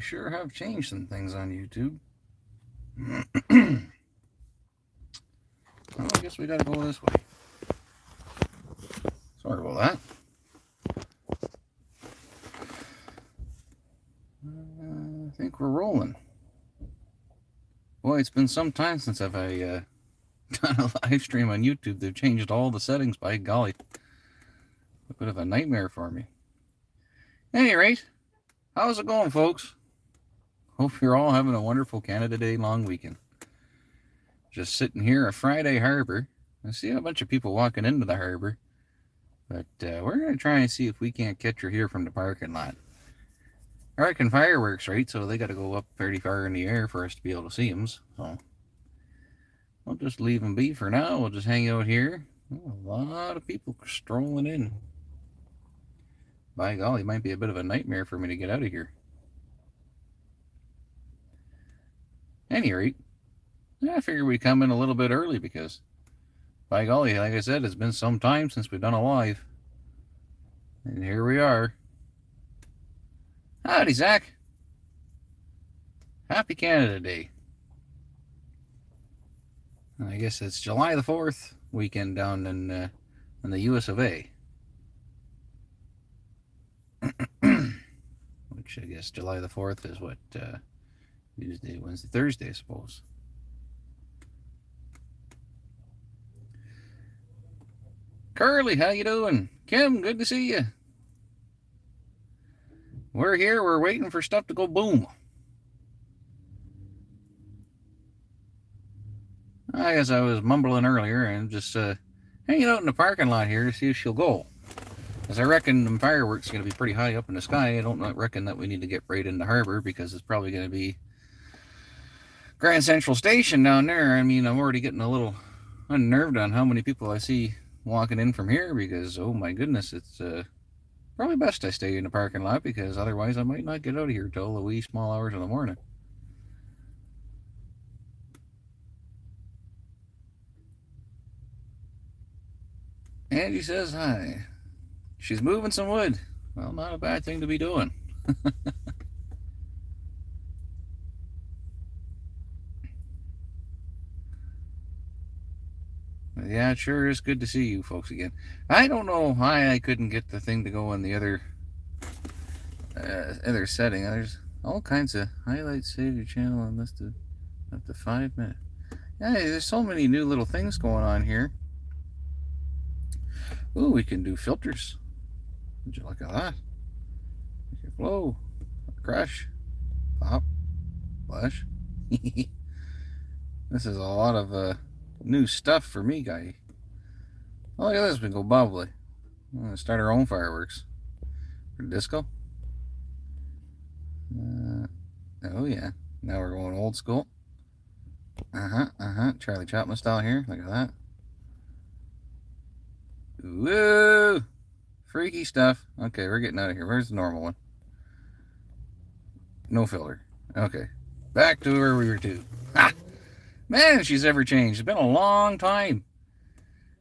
sure have changed some things on YouTube. Well, I guess we gotta go this way. Sorry about that. I think we're rolling. Boy, it's been some time since I've done a live stream on YouTube. They've changed all the settings, by golly. A bit of a nightmare for me. At any rate, how's it going, folks? Hope you're all having a wonderful Canada Day long weekend. Just sitting here at Friday Harbor. I see a bunch of people walking into the harbor. But we're going to try and see if we can't catch her here from the parking lot. I reckon fireworks, right? So they got to go up pretty far in the air for us to be able to see them. So we'll just leave them be for now. We'll just hang out here. Oh, a lot of people strolling in. By golly, it might be a bit of a nightmare for me to get out of here. At any rate, I figured we'd come in a little bit early because, by golly, like I said, it's been some time since we've done a live. And here we are. Howdy, Zach. Happy Canada Day. I guess it's July the 4th weekend down in the US of A. Which I guess July the 4th is what, Tuesday, Wednesday, Thursday, I suppose. Curly, how you doing? Kim, good to see you. We're here. We're waiting for stuff to go boom. I guess I was mumbling earlier and just hanging out in the parking lot here to see if she'll go. Because I reckon the fireworks are going to be pretty high up in the sky. I don't reckon that we need to get right in the harbor because it's probably going to be Grand Central Station down there. I mean, I'm already getting a little unnerved on how many people I see walking in from here because, oh my goodness, it's probably best I stay in the parking lot because otherwise I might not get out of here till the wee small hours of the morning. Angie says hi. She's moving some wood. Well, not a bad thing to be doing. Yeah, it sure is good to see you folks again. I don't know why I couldn't get the thing to go in the other setting. There's all kinds of highlights. Save your channel and listed up to 5 minutes. Yeah, there's so many new little things going on here. Ooh, we can do filters. Would you look at that? Flow, crush, pop, flash. This is a lot of new stuff for me, guy. Oh, look at this. We go bubbly. I'm going to start our own fireworks. For disco. Oh, yeah. Now we're going old school. Charlie Chaplin style here. Look at that. Woo! Freaky stuff. Okay, we're getting out of here. Where's the normal one? No filter. Okay. Back to where we were to. Ha! Man, she's ever changed. It's been a long time.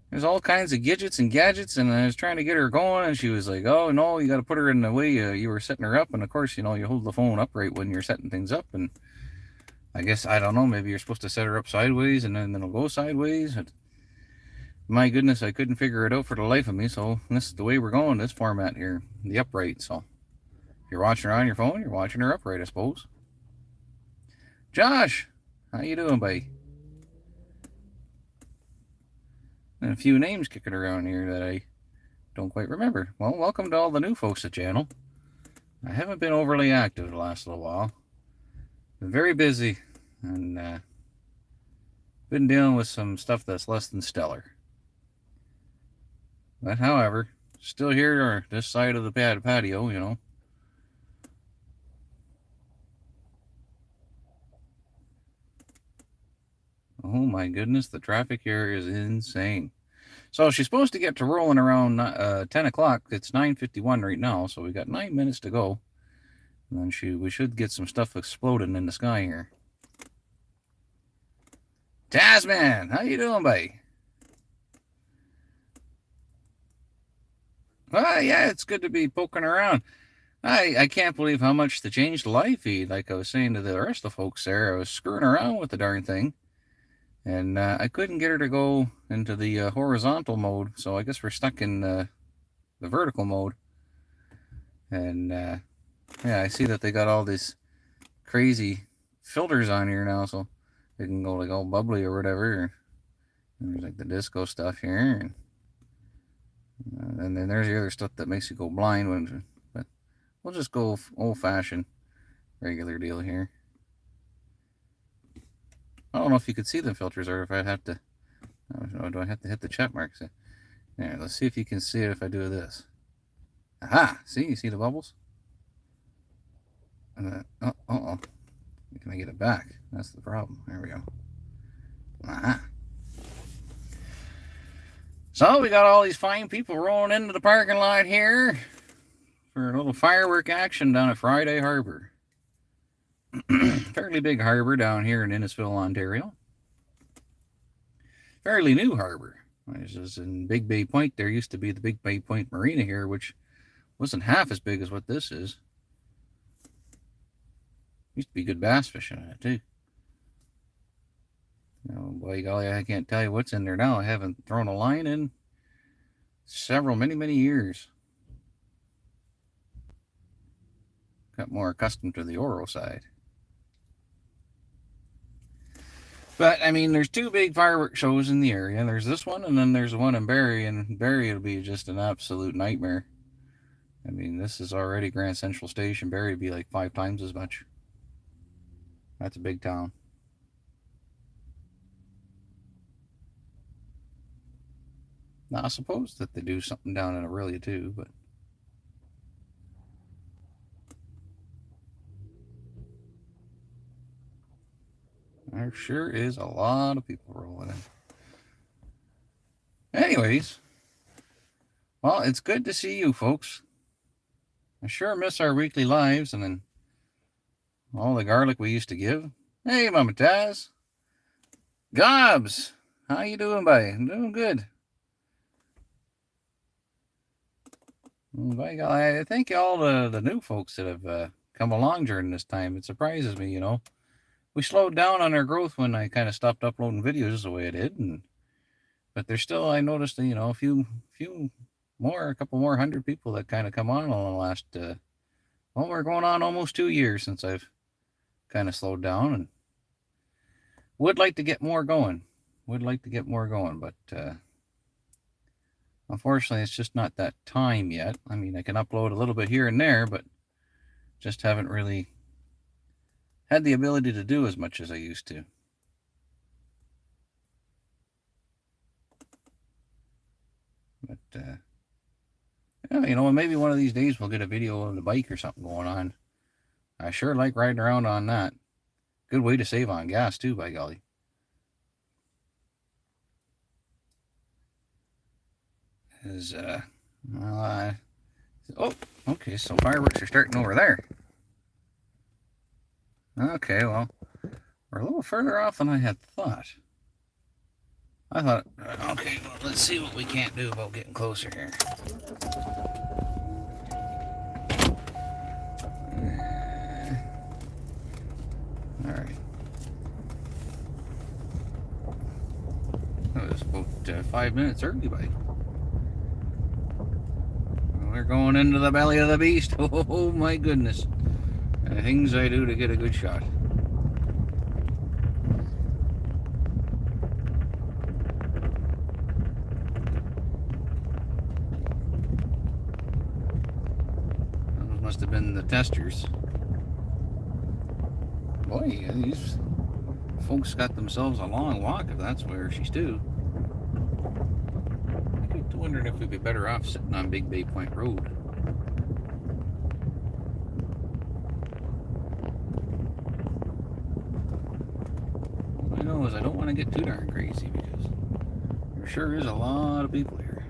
There's all kinds of gadgets, and I was trying to get her going, and she was like, oh, no, you got to put her in the way you were setting her up. And, of course, you hold the phone upright when you're setting things up. And I guess, I don't know, maybe you're supposed to set her up sideways, and then it'll go sideways. My goodness, I couldn't figure it out for the life of me. So this is the way we're going, this format here, the upright. So if you're watching her on your phone, you're watching her upright, I suppose. Josh, how you doing, buddy? And a few names kicking around here that I don't quite remember. Well, welcome to all the new folks at the channel. I haven't been overly active the last little while. Been very busy and been dealing with some stuff that's less than stellar. But however, still here or this side of the patio, Oh my goodness, the traffic here is insane. So she's supposed to get to rolling around 10 o'clock. It's 9:51 right now, so we got 9 minutes to go. And then we should get some stuff exploding in the sky here. Tasman, how you doing, buddy? Well, yeah, it's good to be poking around. I can't believe how much they changed the live feed. Like I was saying to the rest of the folks there, I was screwing around with the darn thing, and I couldn't get her to go into the horizontal mode, so I guess we're stuck in the vertical mode. And yeah, I see that they got all these crazy filters on here now, so they can go like all bubbly or whatever. And there's like the disco stuff here, and then there's the other stuff that makes you go blind. But we'll just go old-fashioned, regular deal here. I don't know if you could see the filters or if I'd have to. Do I have to hit the check marks? There, let's see if you can see it if I do this. Aha! See, you see the bubbles? Uh-oh. Can I get it back? That's the problem. There we go. Aha. So we got all these fine people rolling into the parking lot here for a little firework action down at Friday Harbor. Fairly big harbor down here in Innisfil, Ontario. Fairly new harbor. This is in Big Bay Point. There used to be the Big Bay Point Marina here, which wasn't half as big as what this is. Used to be good bass fishing in it too. Oh boy, golly, I can't tell you what's in there now. I haven't thrown a line in many years. Got more accustomed to the Oro side. But, I mean, there's two big fireworks shows in the area. There's this one, and then there's one in Barrie, and Barrie will be just an absolute nightmare. I mean, this is already Grand Central Station. Barrie would be like 5 times as much. That's a big town. Now, I suppose that they do something down in Orillia too, but there sure is a lot of people rolling in. Anyways, well, it's good to see you folks. I sure miss our weekly lives and then all the garlic we used to give. Hey, Mama Taz. Gobs, how you doing, buddy? I'm doing good. By God, I thank all the new folks that have come along during this time. It surprises me, you know. We slowed down on our growth when I kind of stopped uploading videos the way I did, but there's still, I noticed, you know, a couple more 100 people that kind of come on in the last, well, we're going on almost 2 years since I've kind of slowed down, and would like to get more going. But unfortunately, it's just not that time yet. I mean, I can upload a little bit here and there, but just haven't really had the ability to do as much as I used to. But, yeah, you know, maybe one of these days we'll get a video of the bike or something going on. I sure like riding around on that. Good way to save on gas, too, by golly. Oh, okay, so fireworks are starting over there. Okay, well, we're a little further off than I had thought. Okay, well, let's see what we can't do about getting closer here. All right. That was about 5 minutes early, buddy. We're going into the belly of the beast. Oh my goodness. The things I do to get a good shot. Those must have been the testers. Boy, these folks got themselves a long walk if that's where she's due. I keep wondering if we'd be better off sitting on Big Bay Point Road. All I know is I don't want to get too darn crazy because there sure is a lot of people here.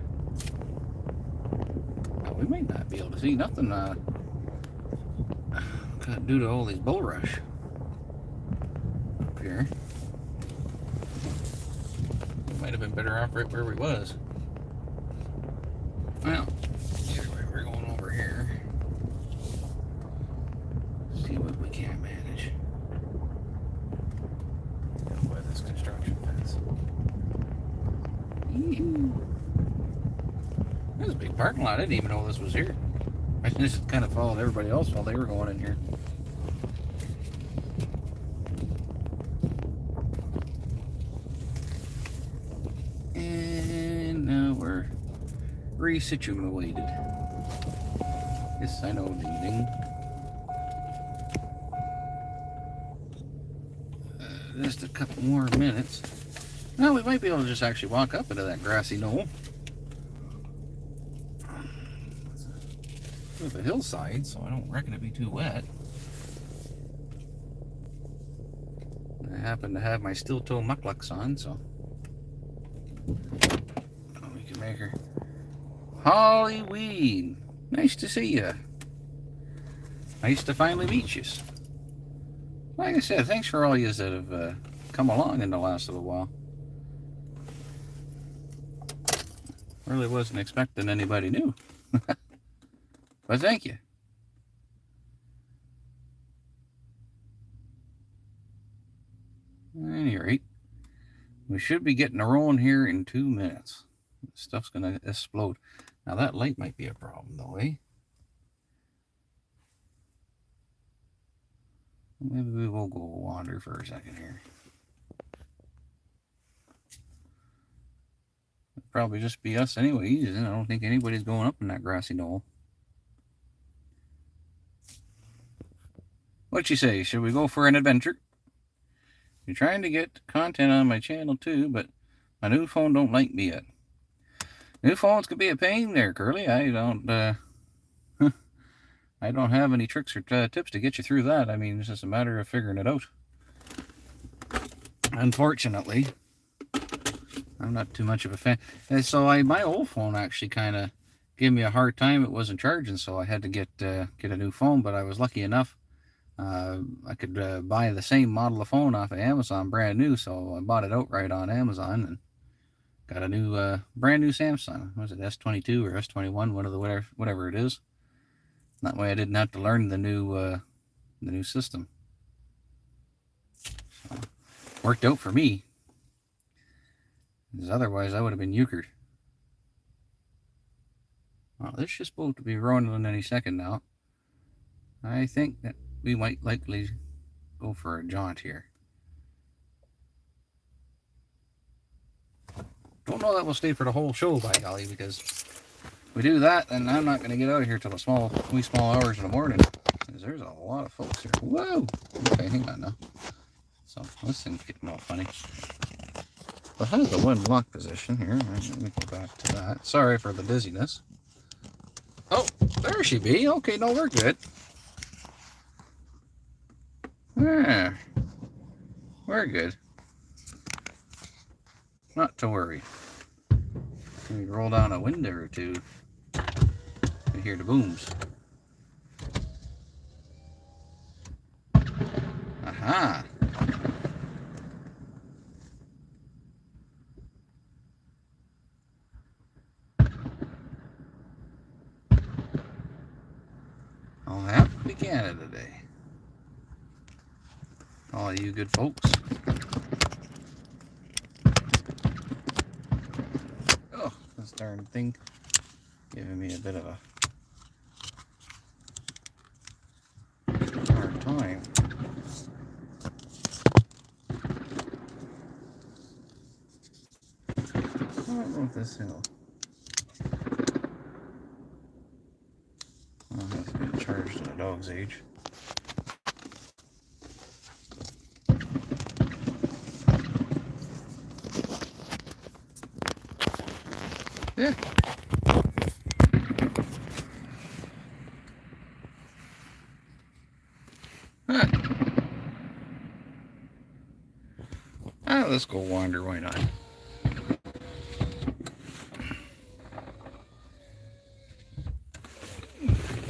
Now, we might not be able to see nothing due to all these bull rush up here. We might have been better off right where we was. Well, either way, we're going over here. is a big parking lot. I didn't even know this was here. I just kind of followed everybody else while they were going in here. And now we're resituated. Yes, I know, ding ding. Just a couple more minutes. Now we might be able to just actually walk up into that grassy knoll. It's a hillside, so I don't reckon it'd be too wet. I happen to have my steel toe mucklucks on, so we can make her. Holly Weed, nice to see you. Nice to finally meet you. Like I said, thanks for all you that have come along in the last little while. Really wasn't expecting anybody new. But thank you. At any rate, we should be getting a rolling here in 2 minutes. Stuff's going to explode. Now that light might be a problem though, eh? Maybe we will go wander for a second here. It'll probably just be us anyways, and I don't think anybody's going up in that grassy knoll. What you say? Should we go for an adventure? I'm trying to get content on my channel too, but my new phone don't like me yet. New phones could be a pain there, Curly. I don't have any tricks or tips to get you through that. I mean, it's just a matter of figuring it out. Unfortunately, I'm not too much of a fan. And so my old phone actually kind of gave me a hard time. It wasn't charging, so I had to get a new phone. But I was lucky enough. I could buy the same model of phone off of Amazon, brand new. So I bought it outright on Amazon and got a new, brand new Samsung. Was it S22 or S21? One of the whatever it is. That way I didn't have to learn the new system. So, worked out for me. Because otherwise I would have been euchred. Well, this is supposed to be rolling any second now. I think that we might likely go for a jaunt here. Don't know that we'll stay for the whole show, by golly, because if we do that, then I'm not going to get out of here till the wee small hours in the morning. Because there's a lot of folks here. Whoa! Okay, hang on now. So this thing's getting all funny. It has the one lock position here. Let me go back to that. Sorry for the dizziness. Oh, there she be. Okay, no, we're good. Yeah, we're good. Not to worry. We roll down a window or two. You hear the booms. Aha! All happy Canada Day. All you good folks. Oh, this darn thing giving me a bit of a hard time. I don't know if this will. Oh, that's been charged at a dog's age. Yeah. Huh. Let's go wander, why not?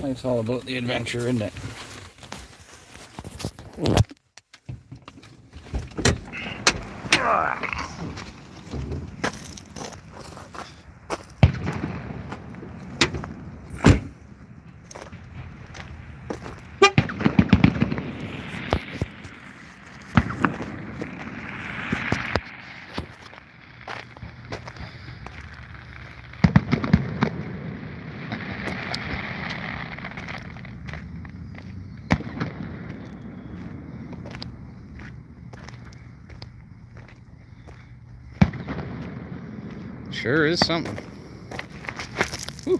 It's all about the adventure, isn't it? Sure is something. Whew.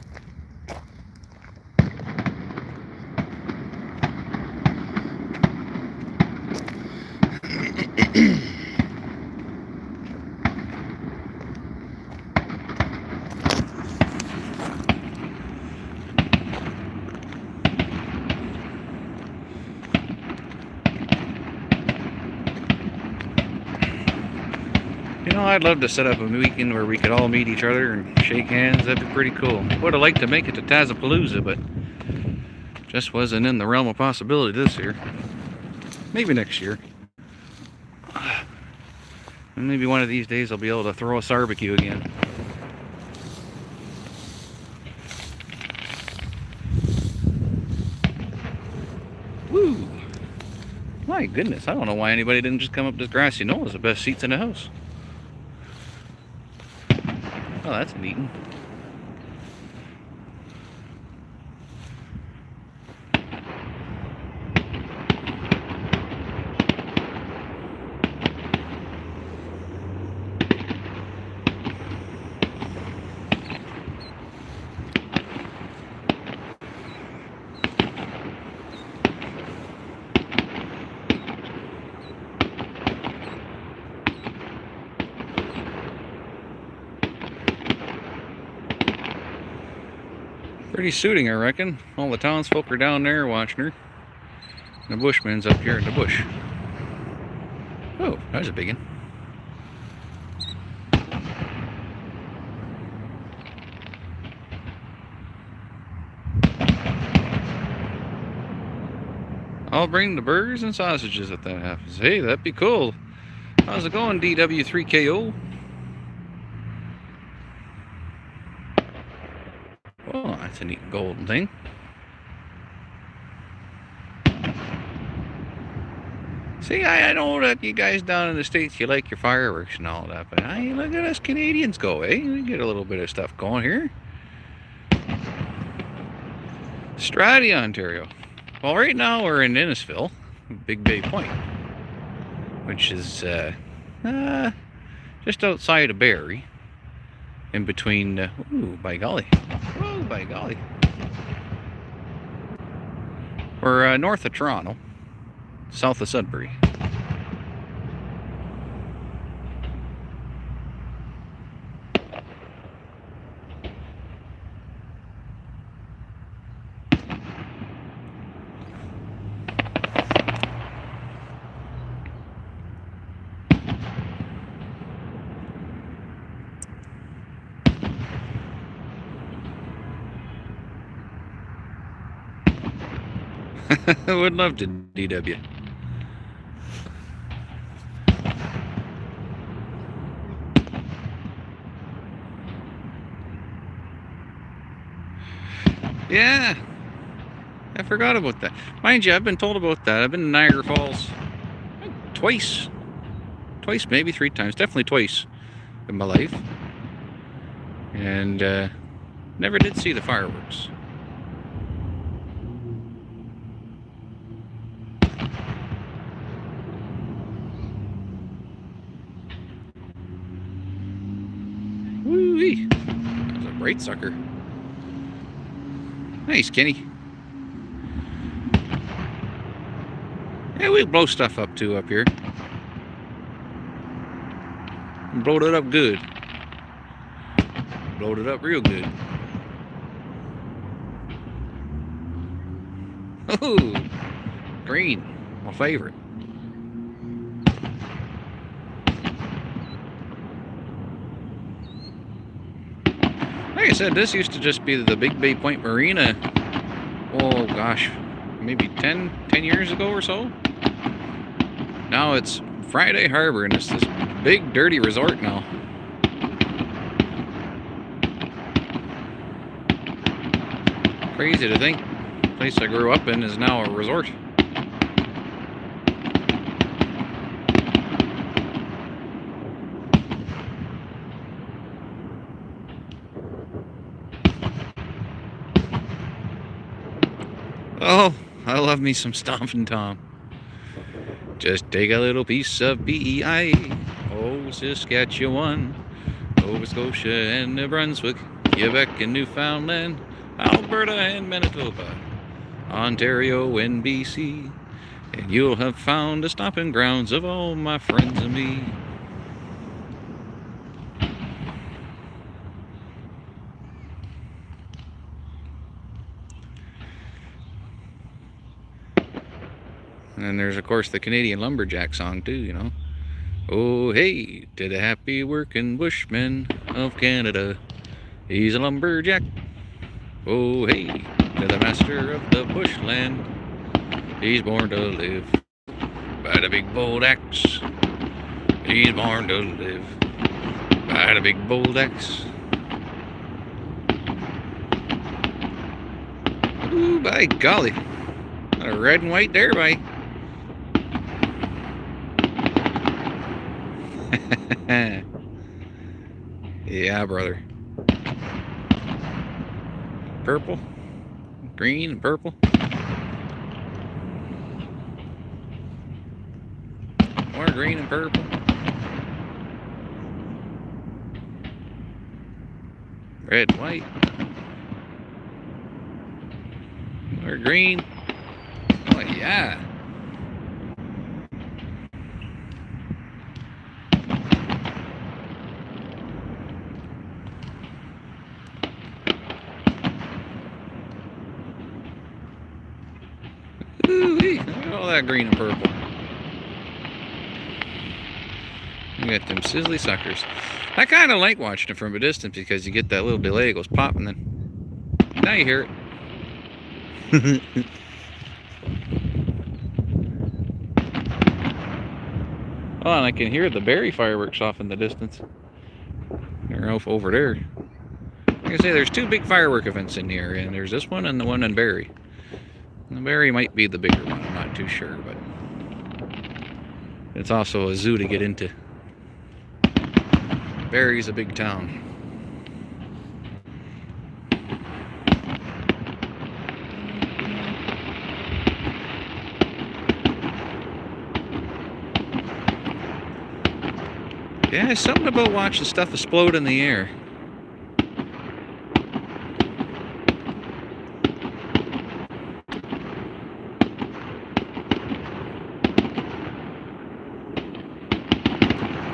You know, I'd love to set up a weekend where we could all meet each other and shake hands. That'd be pretty cool. Would have liked to make it to Tazapalooza, but just wasn't in the realm of possibility this year. Maybe next year. And maybe one of these days I'll be able to throw a barbecue again. Woo! My goodness, I don't know why anybody didn't just come up this grassy knoll as the best seats in the house. Oh, that's neat. Pretty suiting, I reckon. All the townsfolk are down there watching her. And the bushman's up here in the bush. Oh, that's a big one. I'll bring the burgers and sausages if that happens. Hey, that'd be cool. How's it going, DW3KO? Oh, that's a neat golden thing. See, I know that you guys down in the States, you like your fireworks and all that, but hey, look at us Canadians go, eh? We get a little bit of stuff going here. Strathie, Ontario. Well, right now we're in Innisfil, Big Bay Point, which is just outside of Barrie, in between, ooh, by golly. Oh, by golly. We're north of Toronto, south of Sudbury. I would love to DW. Yeah, I forgot about that. Mind you, I've been told about that. I've been to Niagara Falls twice, maybe 3 times, definitely twice in my life, and never did see the fireworks. Woo-wee! That's a bright sucker. Nice, Kenny. Yeah, we blow stuff up too up here. Blowed it up good. Blowed it up real good. Ooh, green, my favorite. Like I said, this used to just be the Big Bay Point Marina. Oh gosh, maybe 10 years ago or so. Now it's Friday Harbor, and it's this big dirty resort now. Crazy to think the place I grew up in is now a resort. Oh, I love me some Stompin' Tom. Just take a little piece of BEI. Oh, Saskatchewan. Nova Scotia and New Brunswick, Quebec and Newfoundland, Alberta and Manitoba, Ontario and BC, and you'll have found the stomping grounds of all my friends and me. And then there's, of course, the Canadian Lumberjack song, too, you know. Oh, hey, to the happy working bushman of Canada, he's a lumberjack. Oh, hey, to the master of the bushland, he's born to live by the big bold axe. He's born to live by the big bold axe. Ooh, by golly, a red and white there, by. Yeah, brother. Purple, green, and purple. More green and purple. Red, white. More green. Oh, yeah. Ooh-wee, look at all that green and purple. You got them sizzly suckers. I kind of like watching it from a distance because you get that little delay. It goes pop and then now you hear it. Oh, and I can hear the Barrie fireworks off in the distance. They're off over there. Like I say, there's two big firework events in the area, and there's this one and the one in Barrie. The Barrie might be the bigger one, I'm not too sure, but it's also a zoo to get into. Barrie's a big town. Yeah, it's something about watching stuff explode in the air.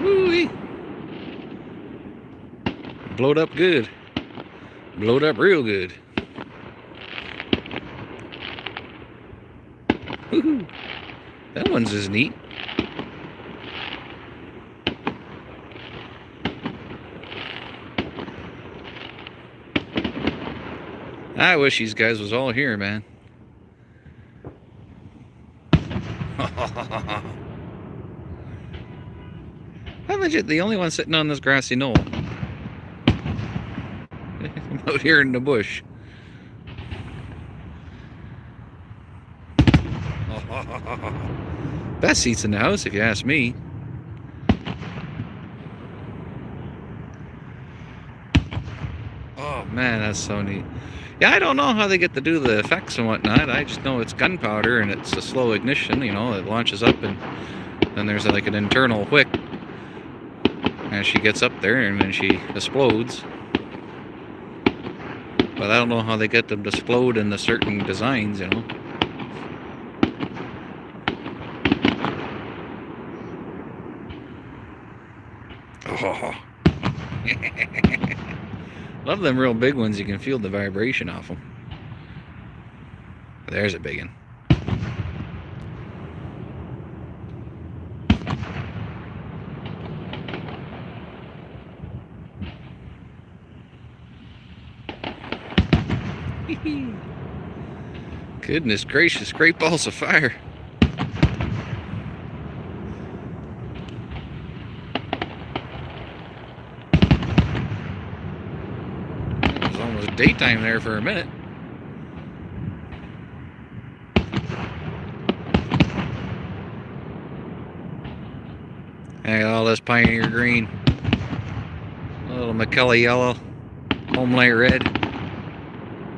Woo-wee. Blowed up good. Blowed up real good. Woohoo! That one's as neat. I wish these guys was all here, man. I'm legit the only one sitting on this grassy knoll. I'm out here in the bush. Best seats in the house, if you ask me. Oh man, that's so neat. Yeah, I don't know how they get to do the effects and whatnot. I just know it's gunpowder and it's a slow ignition, you know, it launches up and then there's like an internal wick as she gets up there and then she explodes. But I don't know how they get them to explode in the certain designs, you know. Oh. Love them real big ones. You can feel the vibration off them. There's a big one. Goodness gracious, great balls of fire. It was almost daytime there for a minute. I got all this Pioneer green, a little McKellar yellow, Homelight red.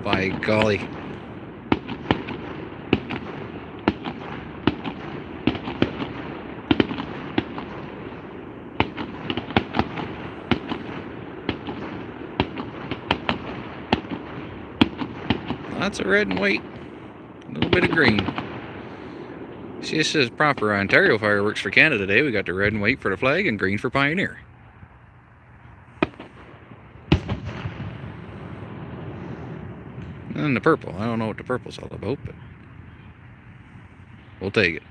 By golly. Lots of red and white. A little bit of green. See, this is proper Ontario Fireworks for Canada Day. We got the red and white for the flag and green for Pioneer. And the purple. I don't know what the purple's all about, but we'll take it.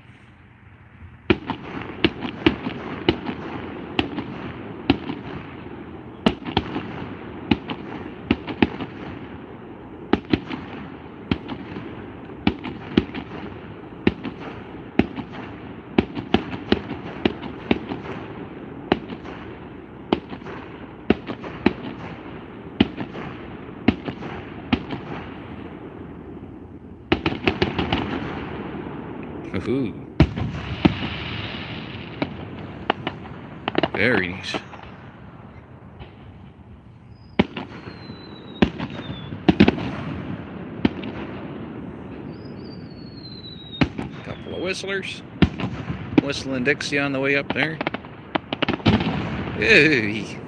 Ooh. Very nice. Couple of whistlers. Whistling Dixie on the way up there. Hey.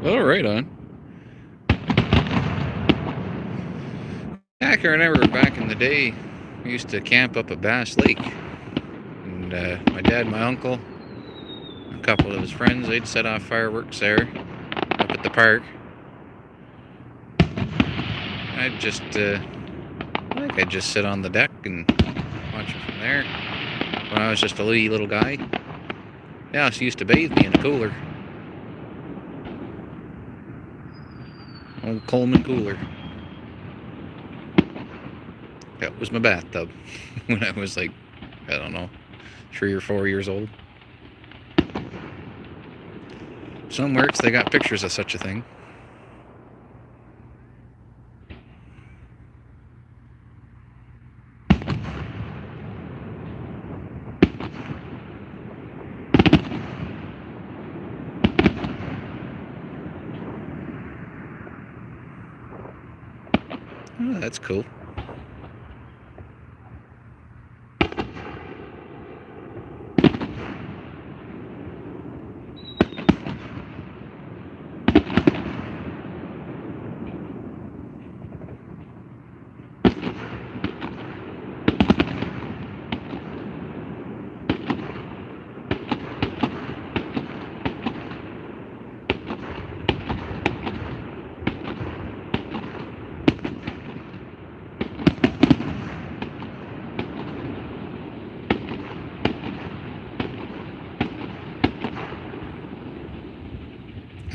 Oh, right on. I can remember back in the day, we used to camp up at Bass Lake. And my dad, my uncle, a couple of his friends, they'd set off fireworks there up at the park. I'd just, I'd just sit on the deck and watch it from there. When I was just a wee little guy. Yeah, she used to bathe me in a cooler. Old Coleman cooler. That was my bathtub when I was like, I don't know, 3 or 4 years old. Somewhere they got pictures of such a thing. Oh, that's cool.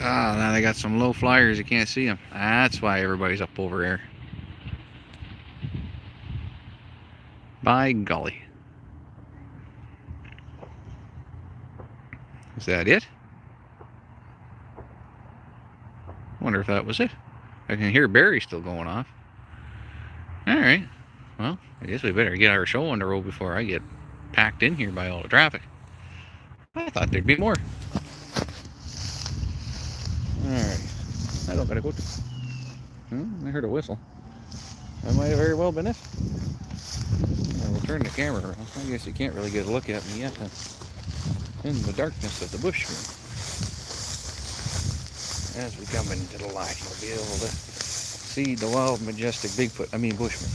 Ah, now they got some low flyers, you can't see them. That's why everybody's up over there. By golly. Is that it? Wonder if that was it. I can hear Barry still going off. Alright. Well, I guess we better get our show on the road before I get packed in here by all the traffic. I thought there'd be more. Alright. I don't gotta go to... I heard a whistle. That might have very well been it. I will turn the camera around. I guess you can't really get a look at me yet. In the darkness of the bush here. As we come into the light, you'll be able to see the wild, majestic Bigfoot. Bushman.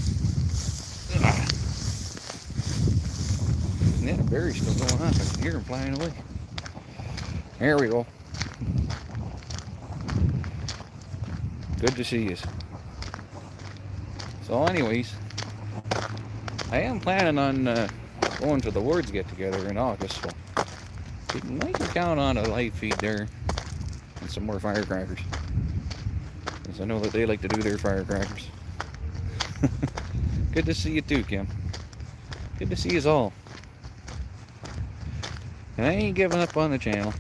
Yeah, the Barry's still going on. I can hear him flying away. There we go. Good to see you. So anyways, I am planning on going to the Wards get-together in August, so you might count on a live feed there and some more firecrackers, because I know that they like to do their firecrackers. Good to see you too, Kim. Good to see you all. And I ain't giving up on the channel.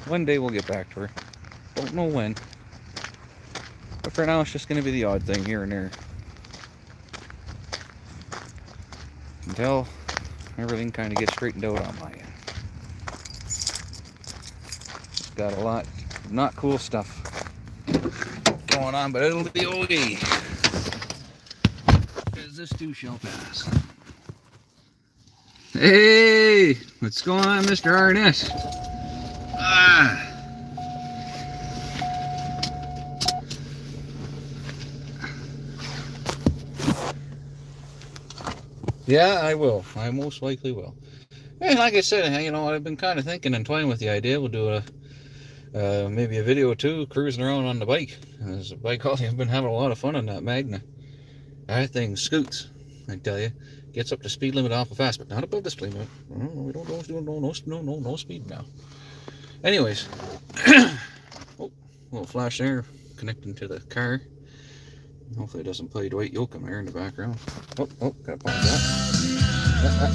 One day we'll get back to her. Don't know when. But for now, it's just going to be the odd thing here and there. Until everything kind of gets straightened out on my end. Just got a lot of not cool stuff going on, but it'll be okay. Because this too shall pass. Hey, what's going on, Mr. Arnett? Ah. Yeah, I will. I most likely will. Hey, like I said, I've been kind of thinking and toying with the idea. We'll do maybe a video or two cruising around on the bike. As a bike haulie, I've been having a lot of fun on that Magna. That thing scoots, I tell you. Gets up to speed limit awful fast, but not above the speed limit. We don't no speed now. Anyways, oh, little flash there, connecting to the car. Hopefully it doesn't play Dwight Yoakam there in the background. Oh, gotta pause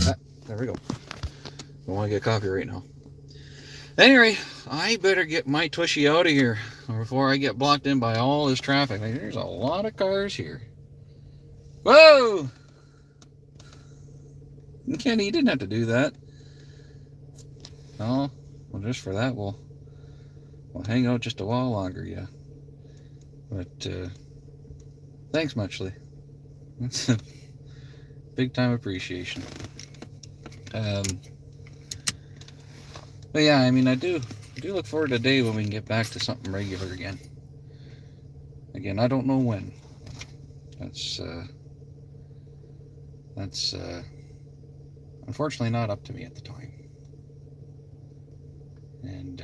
that. There we go. Don't want to get copyright now. Anyway, I better get my tushy out of here before I get blocked in by all this traffic. There's a lot of cars here. Whoa! Kenny, you didn't have to do that. Oh, well, just for that, we'll hang out just a while longer, yeah. But, thanks muchly. That's a big time appreciation. But yeah, I mean, I do look forward to the day when we can get back to something regular again. Again, I don't know when. That's unfortunately not up to me at the time. And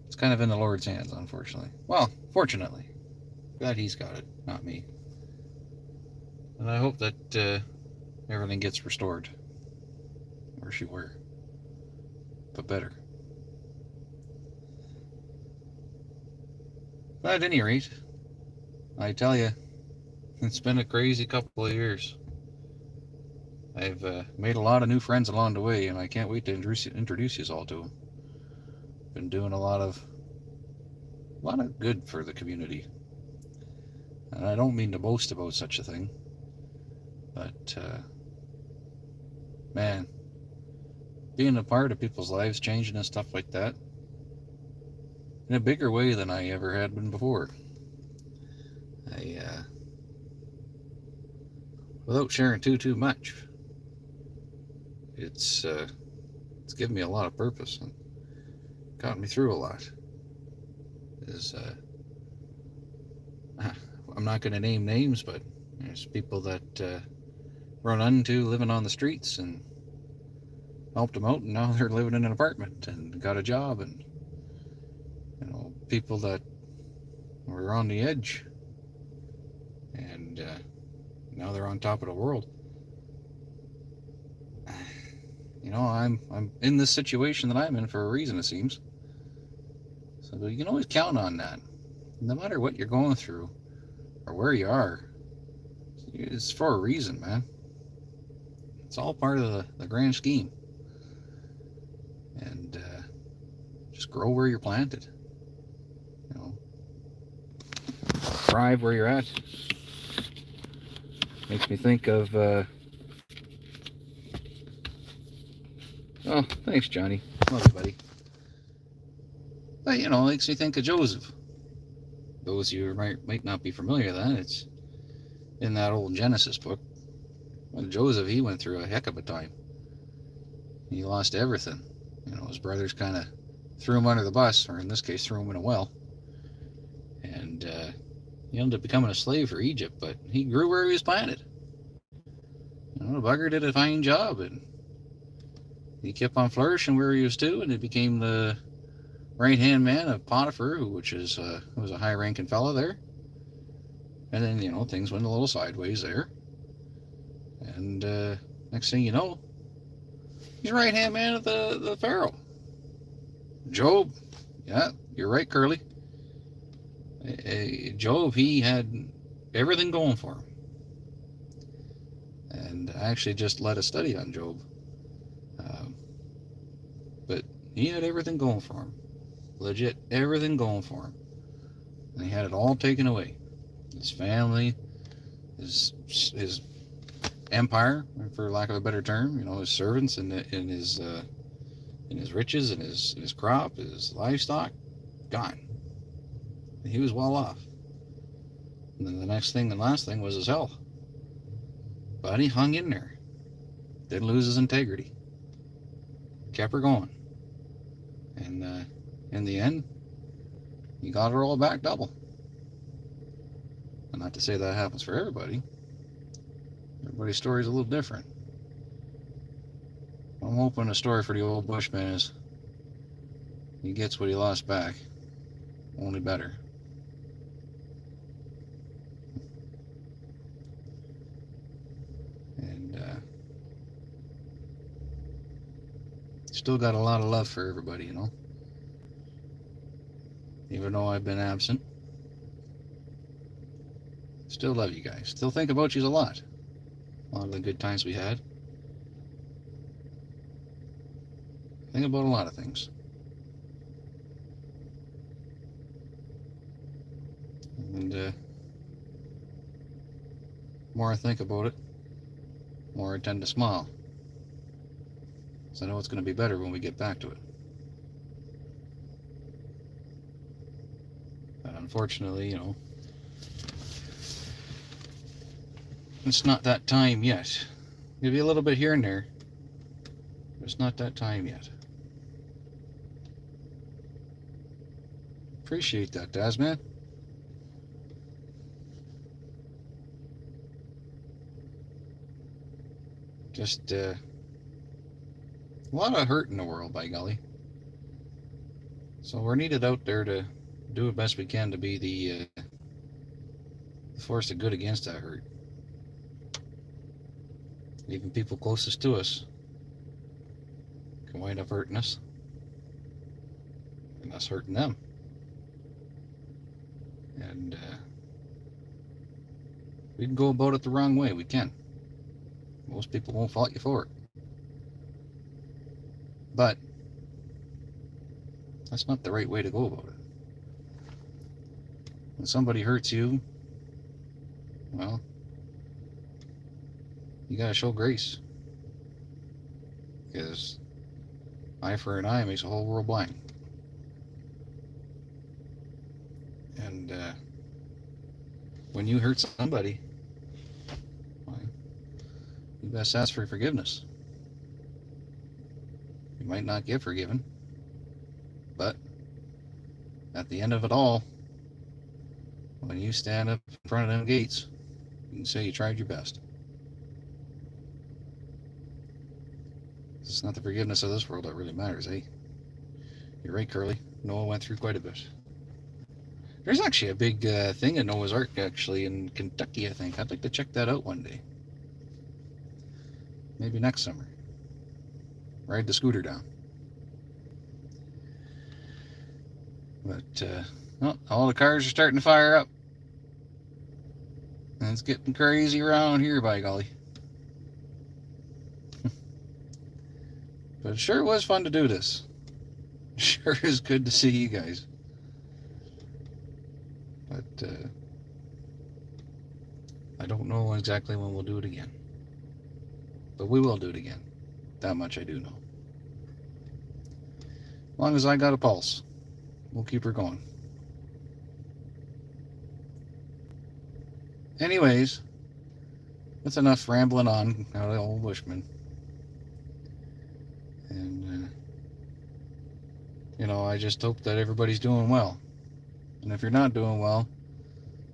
it's kind of in the Lord's hands, unfortunately. Well, fortunately. Glad he's got it, not me. And I hope that everything gets restored. Where she were. But better. But at any rate, I tell you, it's been a crazy couple of years. I've made a lot of new friends along the way, and I can't wait to introduce you all to them. Been doing a lot of good for the community. And I don't mean to boast about such a thing, but man, being a part of people's lives, changing and stuff like that, in a bigger way than I ever had been before. Without sharing too much, it's given me a lot of purpose and got me through a lot. I'm not going to name names, but there's people that run into living on the streets and helped them out, and now they're living in an apartment and got a job, and people that were on the edge and now they're on top of the world. I'm in this situation that I'm in for a reason, it seems. So you can always count on that. No matter what you're going through or where you are, it's for a reason, man. It's all part of the grand scheme. And just grow where you're planted. Thrive where you're at. Makes me think of oh, thanks, Johnny. Love you, buddy. But makes me think of Joseph. Those of you who might not be familiar with that, it's in that old Genesis book. Well, Joseph, he went through a heck of a time. He lost everything. His brothers kind of threw him under the bus, or in this case, threw him in a well. And he ended up becoming a slave for Egypt, but he grew where he was planted. The bugger did a fine job, and he kept on flourishing where he was too, and he became the right-hand man of Potiphar, which was a high-ranking fellow there. And then, things went a little sideways there. And next thing you know, he's right-hand man of the Pharaoh. Job, yeah, you're right, Curly. Job, he had everything going for him. And I actually just led a study on Job. But he had everything going for him. Legit everything going for him. And he had it all taken away. His family, his empire, for lack of a better term, his servants and his riches and his crop, his livestock, gone. And he was well off. And then the next thing and last thing was his health. But he hung in there. Didn't lose his integrity. Kept her going. And in the end, he got her all back double. And not to say that happens for everybody. Everybody's story is a little different. I'm hoping the story for the old bushman is he gets what he lost back, only better. And still got a lot of love for everybody, you know. Even though I've been absent, still love you guys. Still think about you a lot. A lot of the good times we had. Think about a lot of things. And the more I think about it, the more I tend to smile. So I know it's going to be better when we get back to it. But unfortunately, you know, it's not that time yet. Maybe a little bit here and there, but it's not that time yet. Appreciate that, Daz, man. Just a lot of hurt in the world, by golly. So we're needed out there to do the best we can to be the force of good against that hurt. Even people closest to us can wind up hurting us, and us hurting them. And we can go about it the wrong way. We can. Most people won't fault you for it. But that's not the right way to go about it. When somebody hurts you, well, you gotta show grace. Because eye for an eye makes the whole world blind. And when you hurt somebody, well, you best ask for forgiveness. You might not get forgiven, but at the end of it all, when you stand up in front of them gates, you can say you tried your best. It's not the forgiveness of this world that really matters, eh? You're right, Curly. Noah went through quite a bit. There's actually a big thing at Noah's Ark, actually, in Kentucky, I think. I'd like to check that out one day. Maybe next summer. Ride the scooter down. But, well, all the cars are starting to fire up. And it's getting crazy around here, by golly. But it sure was fun to do this. Sure is good to see you guys. But I don't know exactly when we'll do it again. But we will do it again. That much I do know. As long as I got a pulse, we'll keep her going. Anyways, that's enough rambling on out of the old bushman. And, you know, I just hope that everybody's doing well. And if you're not doing well,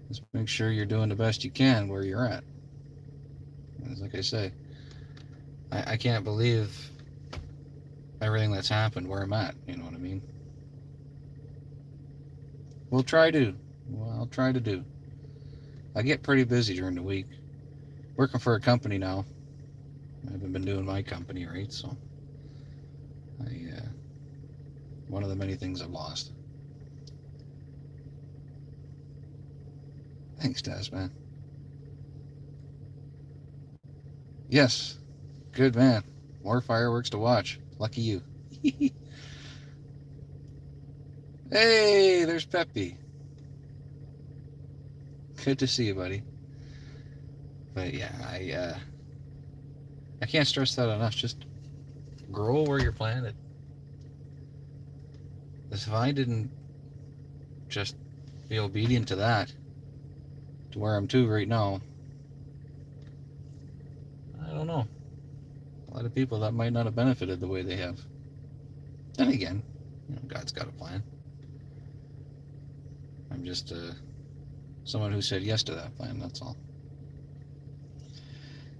just make sure you're doing the best you can where you're at. And like I say, I can't believe everything that's happened where I'm at, you know what I mean? I'll try to do. I get pretty busy during the week. Working for a company now. I haven't been doing my company, right? So, one of the many things I've lost. Thanks, Daz, man. Yes, good man. More fireworks to watch. Lucky you. Hey, there's Peppy. Good to see you, buddy. But yeah, I can't stress that enough. Just grow where you're planted. Because if I didn't just be obedient to that, to where I'm to right now, don't know. A lot of people that might not have benefited the way they have. Then again, God's got a plan. I'm just someone who said yes to that plan, that's all.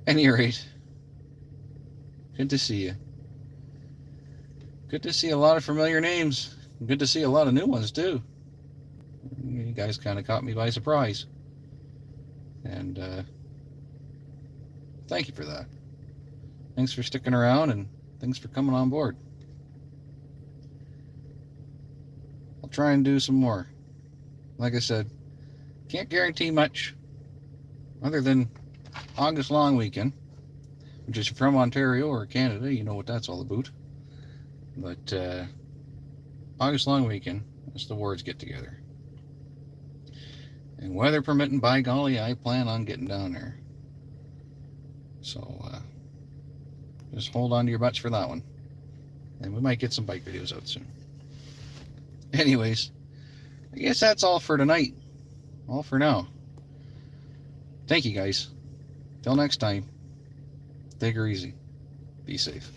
At any rate, good to see you. Good to see a lot of familiar names. Good to see a lot of new ones, too. You guys kind of caught me by surprise. And thank you for that. Thanks for sticking around, and thanks for coming on board. I'll try and do some more. Like I said, can't guarantee much other than August long weekend, which is from Ontario or Canada, you know what that's all about. But August long weekend, as the wards get together. And weather permitting, by golly, I plan on getting down there. So just hold on to your butts for that one. And we might get some bike videos out soon. Anyways, I guess that's all for tonight. All for now. Thank you, guys. Till next time, take her easy. Be safe.